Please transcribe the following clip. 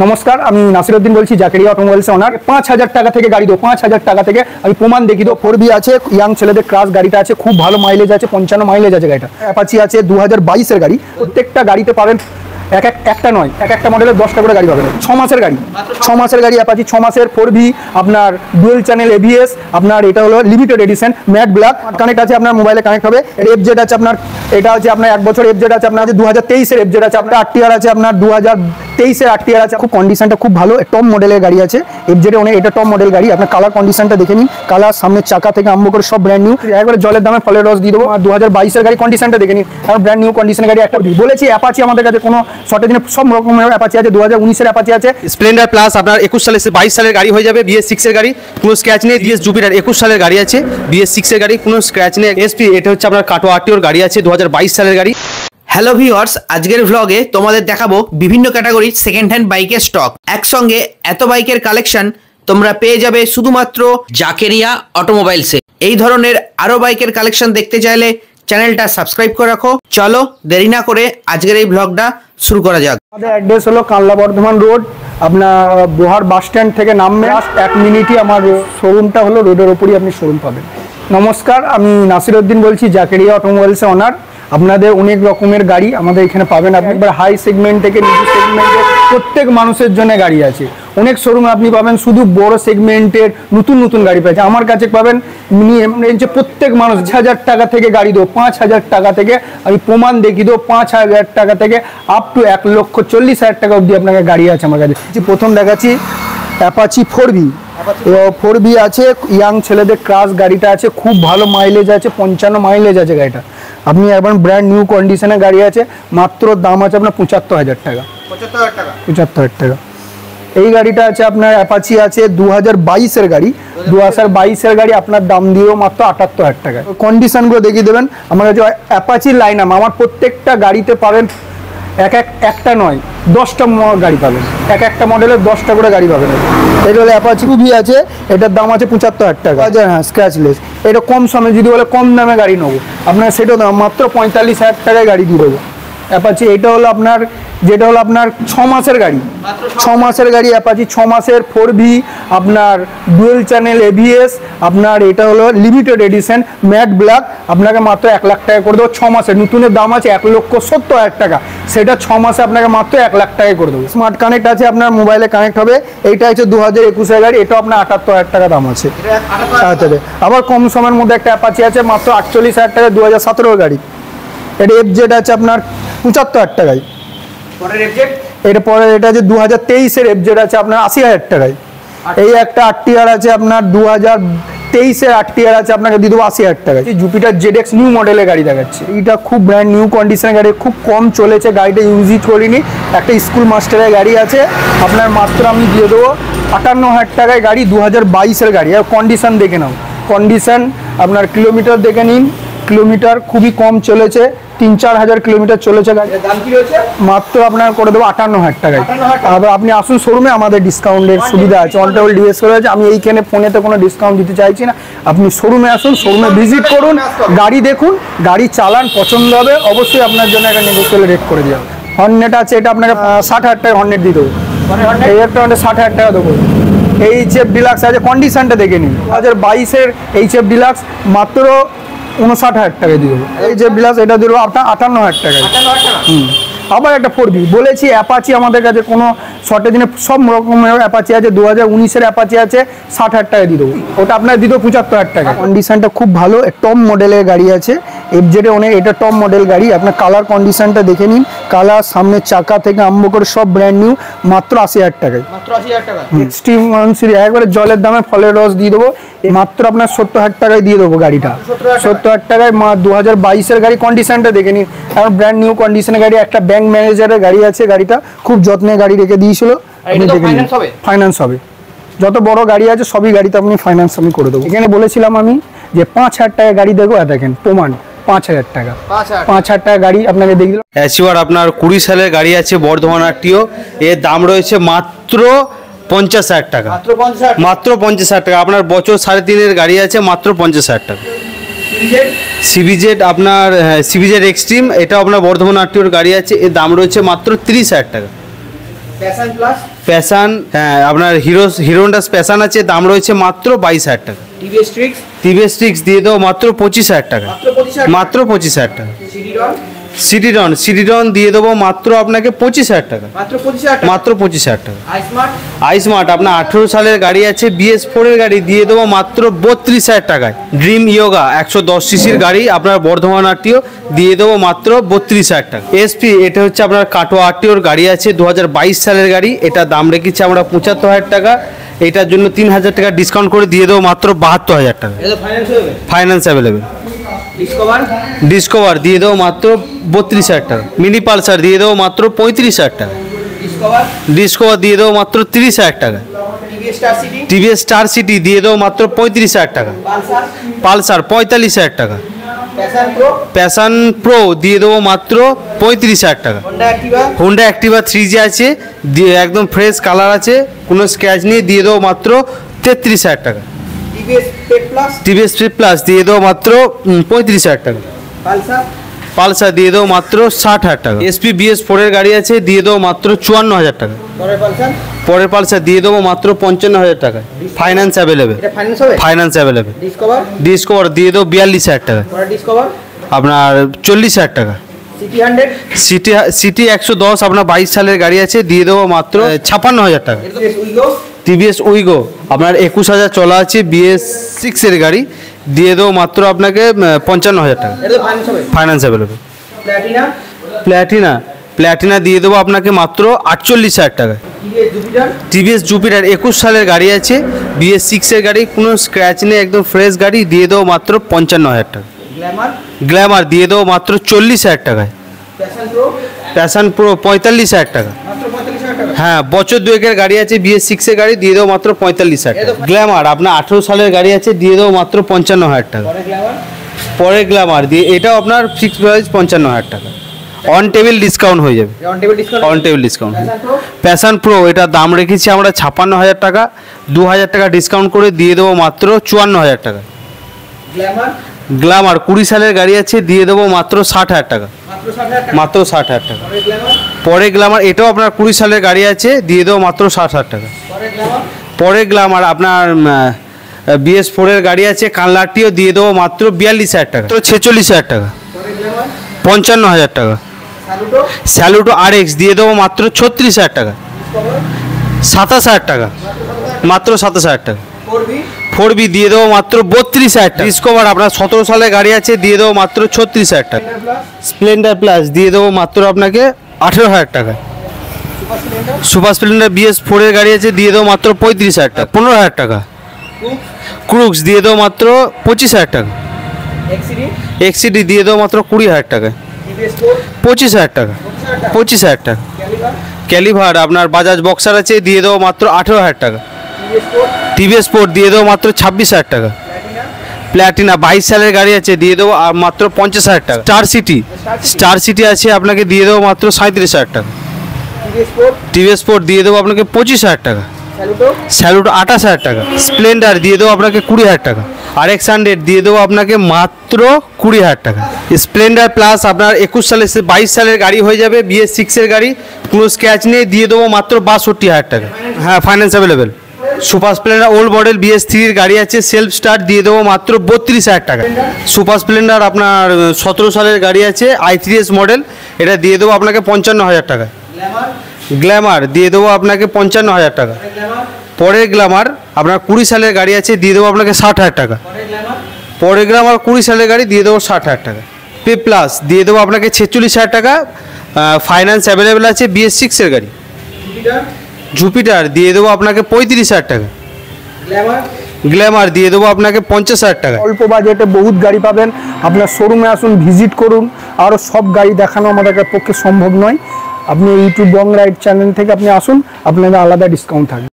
নমস্কার, আমি নাসিরউদ্দিন বলছি, জাকেরিয়া অটোমোবাইলস ওনার। 5000 টাকা থেকে গাড়ি দেবো, 5000 টাকা থেকে আমি প্রমাণ দেখিয়ে দেবো। 4B আছে, ইয়াং ছেলেদের ক্রাশ গাড়িটা আছে, খুব ভালো মাইলেজ আছে, 55 মাইলেজ আছে গাড়িটা। অ্যাপাচি আছে 2022 এর গাড়ি। প্রত্যেকটা গাড়িতে পাবেন একটা নয়, একটা মডেলের 10টা করে গাড়ি পাবেন। 6 মাসের গাড়ি, 6 মাসের গাড়ি অ্যাপাচি, 6 মাসের 4B, আপনার ডুয়েল চ্যানেল ABS, আপনার এটা হলো limited edition matte black. Connect আছে, আপনার মোবাইলে কানেক্ট হবে। FZ আছে আপনার, এটা হচ্ছে আপনার 1 বছর FZ আছে আপনার, 2023 এর FZ আছে আপনার। RTR আছে আপনার 2023 এর RTR আছে। খুব কন্ডিশনটা খুব ভালো, টপ মডেলের গাড়ি আছে। FZ অনেক, এটা টপ মডেল গাড়ি। আপনার কালার কন্ডিশনটা দেখে নিন, কালার সামনের চাকা থেকে আরম্ভ করে সব ব্র্যান্ড নিউ। একবারে জলের দামে ফলের রস দিয়ে দেবো। 2022 এর গাড়ি কন্ডিশনটা দেখে নিন, আর ব্র্যান্ড নিউ কন্ডিশনের গাড়ি একটা বলেছি। অ্যাপাচি আমাদের কাছে কোনো শর্টেজ নেই, সব রকমের অ্যাপাচি আছে। 2019 এর অ্যাপাচি আছে। স্প্লেন্ডার প্লাস আপনার 21 সালের 22 সালের গাড়ি হয়ে যাবে। BS6 এর গাড়ি, কোনো স্ক্র্যাচ নেই। DS জুপিটার 21 সালের গাড়ি আছে। BS6 এর গাড়ি, কোনো স্ক্র্যাচ নেই। SP এটা হচ্ছে আপনার কাটো RTOর গাড়ি আছে, 2022 সালের গাড়ি। হ্যালো ভিউয়ার্স, আজকের ভ্লগে তোমাদের দেখাবো বিভিন্ন ক্যাটাগরির সেকেন্ড হ্যান্ড বাইকের স্টক। একসঙ্গে এত বাইকের কালেকশন তোমরা পেয়ে যাবে শুধুমাত্র জাকেরিয়া অটোমোবাইলসে। এই ধরনের আরো বাইকের কালেকশন দেখতে চাইলে চ্যানেলটা সাবস্ক্রাইব করে রাখো। চলো দেরি না করে আজকের এই ভ্লগটা শুরু করা যাক। আমাদের অ্যাড্রেস হলো কানলা বর্ধমান রোড, আপনার বোহার বাস স্ট্যান্ড থেকে নামবে 1 মিনিটই আমার শোরুমটা হলো, রোডের ওপরই আপনি শোরুম পাবেন। নমস্কার, আমি নাসিরউদ্দিন বলছি, জাকেরিয়া অটোমোবাইলস ওনার। আপনাদের অনেক রকমের গাড়ি আমাদের এখানে পাবেন। আপনি একবার হাই সেগমেন্ট থেকে নিচু সেগমেন্টের প্রত্যেক মানুষের জন্য গাড়ি আছে। অনেক শোরুমে আপনি পাবেন শুধু বড় সেগমেন্টের নতুন গাড়ি পাচ্ছে। আমার কাছে পাবেন মিনিমাম রেঞ্জে প্রত্যেক মানুষ 1000 টাকা থেকে গাড়ি দেবো। 5000 টাকা থেকে আমি প্রমাণ দেখিয়ে দেবো। 5000 টাকা থেকে আপ টু 1,40,000 টাকা অবধি আপনাকে গাড়ি আছে আমার কাছে। প্রথম দেখাচ্ছি অ্যাপাচি 4B। 4B আছে, ইয়াং ছেলেদের ক্রাশ গাড়িটা আছে, খুব ভালো মাইলেজ আছে, 55 মাইলেজ আছে গাড়িটা। আপনি একবার ব্র্যান্ড নিউ কন্ডিশনের গাড়ি আছে, মাত্র দাম আছে আপনার 75,000 টাকা। 75,000 টাকা এই গাড়িটা আছে আপনার। অ্যাপাচি আছে 2022 এর গাড়ি, 2022 এর গাড়ি আপনার দাম দিয়েও মাত্র 78,000 টাকা। কন্ডিশনগুলো দেখিয়ে দেবেন। আমার কাছে অ্যাপাচির লাইন আপ, আমার প্রত্যেকটা গাড়িতে পাবেন একটা নয় 10টা গাড়ি পাবেন। একটা মডেলের 10টা করে গাড়ি পাবেন। এটা হলো অ্যাপাচি 2B আছে, এটার দাম আছে 75,000 টাকা। হ্যাঁ, স্ক্র্যাচলেস। এটা কম সময় যদি বলে কম দামে গাড়ি নেবো, আপনার সেটাও দাম মাত্র 45,000 টাকায় গাড়ি দিয়ে দেবো। অ্যাপাচি এটা হলো আপনার, যেটা হলো আপনার 6 মাসের গাড়ি, 6 মাসের গাড়ি অ্যাপাচি 6 মাসের 4B, আপনার ডুয়েল চ্যানেল ABS, আপনার এটা হলো লিমিটেড এডিশন ম্যাট ব্ল্যাক। আপনাকে মাত্র 1 লাখ টাকা করে দেবো 6 মাসের। নতুনের দাম আছে 1,70,000 টাকা, সেটা 6 মাসে আপনাকে মাত্র 1 লাখ টাকায় করে দেবো। স্মার্ট কানেক্ট আছে, আপনার মোবাইলে কানেক্ট হবে। এইটা হচ্ছে 2021 এর গাড়ি, এটাও আপনার 78,000 টাকা দাম আছে। আবার কম সময়ের মধ্যে একটা অ্যাপাচি আছে মাত্র 48,000 টাকা, 2017 গাড়ি। এটা FZ আছে আপনার 75,000 টাকায়। এরপরে এটা আছে 2023 এর FZ আছে আপনার 80,000 টাকায়। এই একটা RTR আছে আপনার 2023 এর RTR আছে, আপনাকে দিয়ে দেবো 80,000 টাকায়। জুপিটার ZX নিউ মডেলের গাড়ি দেখাচ্ছে। এটা খুব ব্র্যান্ড নিউ কন্ডিশনের গাড়ি, খুব কম চলেছে গাড়িটা, ইউজই করিনি। একটা স্কুল মাস্টারের গাড়ি আছে আপনার, মাত্র আমি দিয়ে দেবো 58,000 টাকায় গাড়ি, 2022 এর গাড়ি। আর কন্ডিশন দেখে নাও, কন্ডিশন আপনার কিলোমিটার দেখে নিন। কিলোমিটার খুবই কম চলেছে, 3-4 হাজার কিলোমিটার চলেছে গাড়ি। মাত্র আপনার করে দেবো 58,000 টাকায়। আবার আপনি আসুন শোরুমে, আমাদের ডিসকাউন্টের সুবিধা আছে, অন টেবল ডিএস করে আছে। আমি এইখানে ফোনেতে কোনো ডিসকাউন্ট দিতে চাইছি না। আপনি শোরুমে আসুন, শোরুমে ভিজিট করুন, গাড়ি দেখুন, গাড়ি চালান, পছন্দ হবে, অবশ্যই আপনার জন্য একটা নেগোসিয়েবল রেট করে দেওয়া। হর্নেট আছে, এটা আপনাকে 60,000 টাকা হর্নেট দিয়ে দেবো। এই একটা 60,000 টাকা দেবো। HF ডিলাক্স আছে, কন্ডিশনটা দেখে নিন। 2022 এর HF ডিলাক্স মাত্র 59,000 টাকা দিয়ে দেবো। এই যে বিলাস, এটা দেবো আপনার 58,000 টাকায়। আবার একটা 4B বলেছি। অ্যাপাচি আমাদের কাছে কোনো শর্টেজ নেই, সব রকমের অ্যাপাচি আছে। 2019 এর অ্যাপাচি আছে, 60,000 টাকা দিয়ে দেবো। ওটা আপনার দিয়ে দেবো 75,000 টাকা। কন্ডিশনটা খুব ভালো, টপ মডেলের গাড়ি আছে। FZ অনেক, এটা টপ মডেল গাড়ি। আপনার কালার কন্ডিশনটা দেখে নিন, কালার সামনের চাকা থেকে আরম্ভ করে সব ব্র্যান্ড নিউ, মাত্র 80,000 টাকায়। এক্সট্রিম 1 সিরিজ একবারে জলের দামে ফলের রস দিয়ে দেবো। মাত্র আপনার 70,000 টাকায় দিয়ে দেবো গাড়িটা। 70,000 টাকায় 2022 এর গাড়ি। কন্ডিশনটা দেখে নিন, এখন ব্র্যান্ড নিউ কন্ডিশনের গাড়ি। একটা ব্যাংক ম্যানেজারের গাড়ি আছে, গাড়িটা খুব যত্নে গাড়ি রেখে দিয়েছিল। ফাইন্যান্স হবে, যত বড় গাড়ি আছে সবই গাড়িতে আপনি ফাইন্যান্স আমি করে দেবো। এখানে বলেছিলাম আমি যে 5,000 টাকা গাড়ি দেখো, দেখেন প্রমাণ 5,000 টাকা। 5,000 টাকা গাড়ি আপনাকে দেখে দিলাম। অ্যাচিভার আপনার 20 সালের গাড়ি আছে, বর্ধমান RTO। এর দাম রয়েছে মাত্র 50,000 টাকা, মাত্র 50,000 টাকা। আপনার বছর 3.5 গাড়ি আছে, মাত্র 50,000 টাকা। CBZ আপনার CBZ এক্সট্রিম, এটা আপনার বর্ধমান RTOর গাড়ি আছে, এর দাম রয়েছে মাত্র 30,000 টাকা। প্যাশন প্লাস প্যাশান, হ্যাঁ আপনার হিরো হন্ডা প্যাশান আছে, দাম রয়েছে মাত্র 22,000 টাকা। টিভিএস ট্রিক্স টিভিএস ট্রিক্স দিয়ে দেবো মাত্র 25,000 টাকা। মাত্র 25,000 টাকা। সিটিডন দিয়ে দেবো মাত্র আপনাকে 25,000 টাকা। মাত্র 25,000 টাকা। আইসমার্ট আপনার 18 সালের গাড়ি আছে, BS4 এর গাড়ি দিয়ে দেবো মাত্র 32,000 টাকায়। ড্রিম ইয়োগা 110 সিসির গাড়ি আপনার বর্ধমান আরটিও দিয়ে দেবো মাত্র 32,000 টাকা। SP এটা হচ্ছে আপনার কাটোয়া আরটিওর গাড়ি আছে, 2022 সালের গাড়ি, এটা দাম রেখেছি আমরা 75,000 টাকা। এটার জন্য 3,000 টাকা ডিসকাউন্ট করে দিয়ে দেবো মাত্র 72,000 টাকা। Finance available. ডিসকভার দিয়ে দেবো মাত্র 32,000 টাকা। মিনি পালসার দিয়ে দেবো মাত্র 35,000 টাকা। ডিসকভার দিয়ে দেবো মাত্র 30,000 টাকা। টিভিএস স্টার সিটি দিয়ে দেবো মাত্র 35,000 টাকা। পালসার 45,000 টাকা। প্যাশন প্রো দিয়ে দেবো মাত্র 35,000 টাকা। হোন্ডা অ্যাক্টিভা 3G আছে, দিয়ে একদম ফ্রেশ কালার আছে, কোনো স্ক্র্যাচ নিয়ে দিয়ে দেবো মাত্র 33,000 টাকা। টিভিএস পেট প্লাস দিয়ে দেবো মাত্র 35,000 টাকা। পালসার দিয়ে দেবো মাত্র 60,000 টাকা। SP BS4 এর গাড়ি আছে, দিয়ে দেবো মাত্র 54,000 টাকা। পরের পালসার দিয়ে দেবো মাত্র 55,000 টাকা। Finance available. Finance available. Discover দিয়ে দেবো 42,000 টাকা। আপনার 40,000 টাকা। সিটি 110 আপনার 22 সালের গাড়ি আছে, দিয়ে দেবো মাত্র 56,000 টাকা। টিভিএস উইগো আপনার 21,000 চলা আছে, BS6 এর গাড়ি, দিয়ে দেবো মাত্র আপনাকে 55,000 টাকা। Finance available. প্ল্যাটিনা দিয়ে দেবো আপনাকে মাত্র 48,000 টাকা। টিভিএস জুপিটার 21 সালের গাড়ি আছে, BS6 এর গাড়ি, কোনো স্ক্র্যাচ নেই, একদম ফ্রেশ গাড়ি, দিয়ে দেবো মাত্র 55,000 টাকা। গ্ল্যামার দিয়ে দেবো মাত্র 40,000 টাকায়। প্যাশন প্রো 45,000 টাকা। হ্যাঁ, বছর দুয়েকের গাড়ি আছে, BS6 এর গাড়ি, দিয়ে দেবো মাত্র 45,000 টাকা। গ্ল্যামার আপনার 18 সালের গাড়ি আছে, দিয়ে দেবো মাত্র 55,000 টাকা। পরে গ্ল্যামার দিয়ে এটাও আপনার ফিক্সড প্রাইস 55,000 টাকা। অন টেবিল ডিসকাউন্ট হয়ে যাবে। On table discount. Passion pro এটা দাম রেখেছি আমরা 56,000 টাকা, 2,000 টাকা ডিসকাউন্ট করে দিয়ে দেবো মাত্র 54,000 টাকা। গ্ল্যামার 20 সালের গাড়ি আছে, দিয়ে দেবো মাত্র 60,000 টাকা। মাত্র 60,000 টাকা। পরে গ্ল্যামার এটাও আপনার 20 সালের গাড়ি আছে, দিয়ে দেবো মাত্র 60,000 টাকা। পরে গ্ল্যামার আপনার BS4 এর গাড়ি আছে, কানলাটিও, দিয়ে দেবো মাত্র 42,000 টাকা। তো 46,000 টাকা। 55,000 টাকা। স্যালুটো RX দিয়ে দেবো মাত্র 36,000 টাকা। 27,000 টাকা। মাত্র 27,000 টাকা। 4B দিয়ে দেবো মাত্র 32,000 টাকা। ডিসকভার আপনার 17 সালের গাড়ি আছে, দিয়ে দেবো মাত্র 36,000 টাকা। স্প্লেন্ডার প্লাস দিয়ে দেবো মাত্র আপনাকে 18,000 টাকা। সুপার স্প্লেন্ডার BS4 এর গাড়ি আছে, দিয়ে দেবো মাত্র 35,000 টাকা। 15,000 টাকা। ক্রুক্স দিয়ে দেবো মাত্র 25,000 টাকা। XCD দিয়ে দেবো মাত্র 20,000 টাকা। 25,000 টাকা। 25,000 টাকা। ক্যালিভার আপনার বাজাজ বক্সার আছে, দিয়ে দেবো মাত্র 18,000 টাকা। টিভিএস স্পোর্ট দিয়ে দেবো মাত্র 26,000 টাকা। প্ল্যাটিনা 22 সালের গাড়ি আছে, দিয়ে দেবো মাত্র 50,000 টাকা। স্টার সিটি আছে, আপনাকে দিয়ে দেবো মাত্র 37,000 টাকা। টিভিএস স্পোর্ট দিয়ে দেবো আপনাকে 25,000 টাকা। স্যালুট 28,000 টাকা। স্প্লেন্ডার দিয়ে দেবো আপনাকে 20,000 টাকা। RX 100 দিয়ে দেবো আপনাকে মাত্র 20,000 টাকা। স্প্লেন্ডার প্লাস আপনার 22 সালের গাড়ি হয়ে যাবে, BS6 এর গাড়ি, কোনো স্ক্র্যাচ নেই, দিয়ে দেবো মাত্র 62,000 টাকা। হ্যাঁ, finance available. Super Splendor old model BS3 এর গাড়ি আছে, সেলফ স্টার্ট, দিয়ে দেবো মাত্র 32,000 টাকা। সুপার স্প্লেন্ডার আপনার 17 সালের গাড়ি আছে, i3s মডেল, এটা দিয়ে দেবো আপনাকে 55,000 টাকা। গ্ল্যামার দিয়ে দেবো আপনাকে 55,000 টাকা। পরে গ্ল্যামার আপনার 20 সালের গাড়ি আছে, দিয়ে দেবো আপনাকে 60,000 টাকা। পরে গ্ল্যামার 20 সালের গাড়ি, দিয়ে দেবো 60,000 টাকা। পে প্লাস দিয়ে দেবো আপনাকে 46,000 টাকা। ফাইন্যান্স অ্যাভেলেবেল আছে, BS6 এর গাড়ি। জুপিটার দিয়ে দেবো আপনাকে 35,000 টাকা। গ্ল্যামার দিয়ে দেবো আপনাকে 50,000 টাকা। অল্প বাজেটে বহুত গাড়ি পাবেন, আপনার শোরুমে আসুন, ভিজিট করুন। আরও সব গাড়ি দেখানো আমাদের পক্ষে সম্ভব নয়। আপনি ইউটিউব বং রাইড চ্যানেল থেকে আপনি আসুন, আপনাদের আলাদা ডিসকাউন্ট থাকবে।